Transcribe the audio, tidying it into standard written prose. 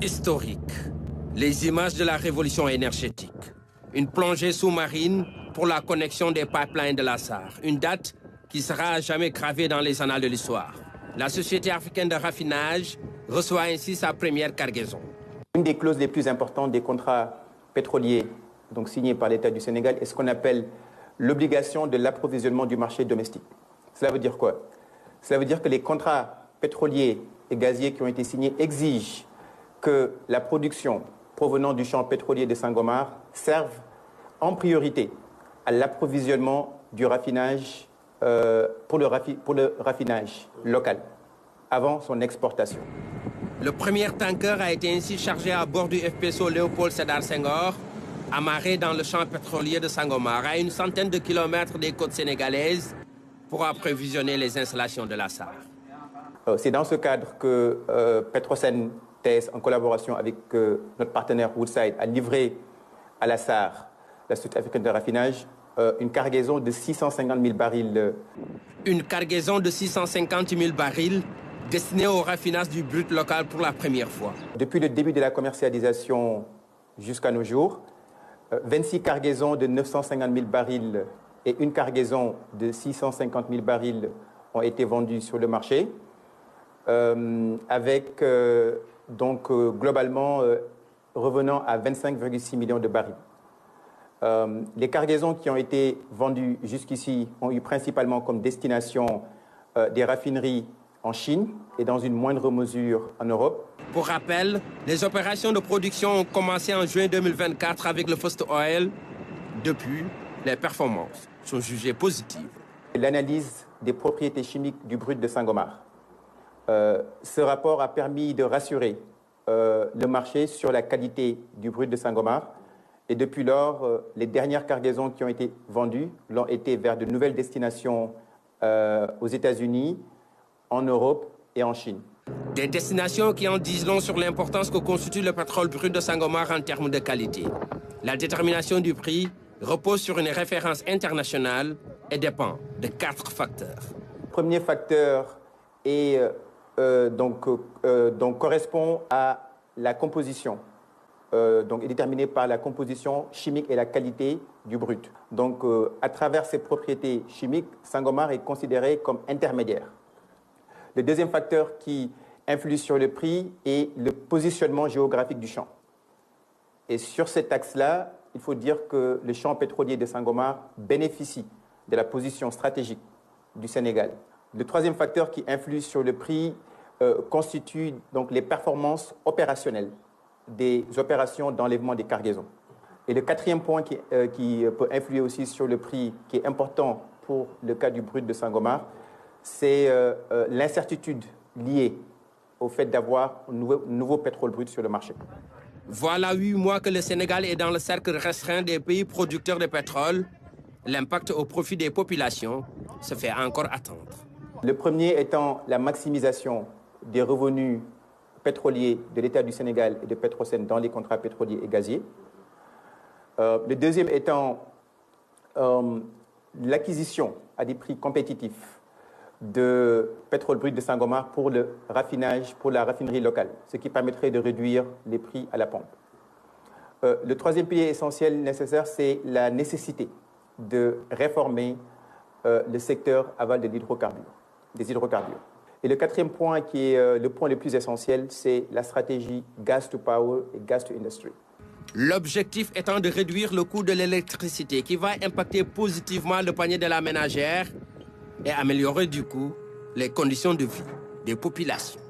Historique. Les images de la révolution énergétique. Une plongée sous-marine pour la connexion des pipelines de la SAR. Une date qui sera à jamais gravée dans les annales de l'histoire. La Société africaine de raffinage reçoit ainsi sa première cargaison. Une des clauses les plus importantes des contrats pétroliers donc signés par l'État du Sénégal est ce qu'on appelle l'obligation de l'approvisionnement du marché domestique. Cela veut dire quoi? Cela veut dire que les contrats pétroliers et gaziers qui ont été signés exigent que la production provenant du champ pétrolier de Sangomar serve en priorité à l'approvisionnement du raffinage pour le raffinage local avant son exportation. Le premier tanker a été ainsi chargé à bord du FPSO Léopold Sédar Senghor, amarré dans le champ pétrolier de Sangomar, à une centaine de kilomètres des côtes sénégalaises, pour approvisionner les installations de la SAR. C'est dans ce cadre que Petrosen TS, en collaboration avec notre partenaire Woodside, a livré à la SAR, la Société africaine de raffinage, une cargaison de 650 000 barils. Une cargaison de 650 000 barils destinée au raffinage du brut local pour la première fois. Depuis le début de la commercialisation jusqu'à nos jours, 26 cargaisons de 950 000 barils et une cargaison de 650 000 barils ont été vendues sur le marché, avec globalement revenant à 25,6 millions de barils. Les cargaisons qui ont été vendues jusqu'ici ont eu principalement comme destination des raffineries en Chine et dans une moindre mesure en Europe. Pour rappel, les opérations de production ont commencé en juin 2024 avec le First Oil. Depuis, les performances sont jugées positives. L'analyse des propriétés chimiques du brut de Sangomar. Ce rapport a permis de rassurer le marché sur la qualité du brut de Sangomar. Et depuis lors, les dernières cargaisons qui ont été vendues l'ont été vers de nouvelles destinations aux États-Unis, en Europe et en Chine. Des destinations qui en disent long sur l'importance que constitue le pétrole brut de Sangomar en termes de qualité. La détermination du prix repose sur une référence internationale et dépend de 4 facteurs. Le premier facteur est, correspond à la composition, est déterminé par la composition chimique et la qualité du brut. Donc, à travers ses propriétés chimiques, Sangomar est considéré comme intermédiaire. Le deuxième facteur qui influe sur le prix est le positionnement géographique du champ. Et sur cet axe-là, il faut dire que le champ pétrolier de Sangomar bénéficie de la position stratégique du Sénégal. Le troisième facteur qui influe sur le prix constitue donc les performances opérationnelles des opérations d'enlèvement des cargaisons. Et le quatrième point qui peut influer aussi sur le prix, qui est important pour le cas du brut de Sangomar, c'est l'incertitude liée au fait d'avoir un nouveau pétrole brut sur le marché. Voilà 8 mois que le Sénégal est dans le cercle restreint des pays producteurs de pétrole. L'impact au profit des populations se fait encore attendre. Le premier étant la maximisation des revenus pétroliers de l'État du Sénégal et de Petrosen dans les contrats pétroliers et gaziers. Le deuxième étant l'acquisition à des prix compétitifs de pétrole brut de Sangomar pour le raffinage, pour la raffinerie locale, ce qui permettrait de réduire les prix à la pompe. Le troisième pilier essentiel nécessaire, c'est la nécessité de réformer le secteur aval de des hydrocarbures. Et le quatrième point, qui est le point le plus essentiel, c'est la stratégie Gas to Power et Gas to Industry. L'objectif étant de réduire le coût de l'électricité qui va impacter positivement le panier de la ménagère et améliorer du coup les conditions de vie des populations.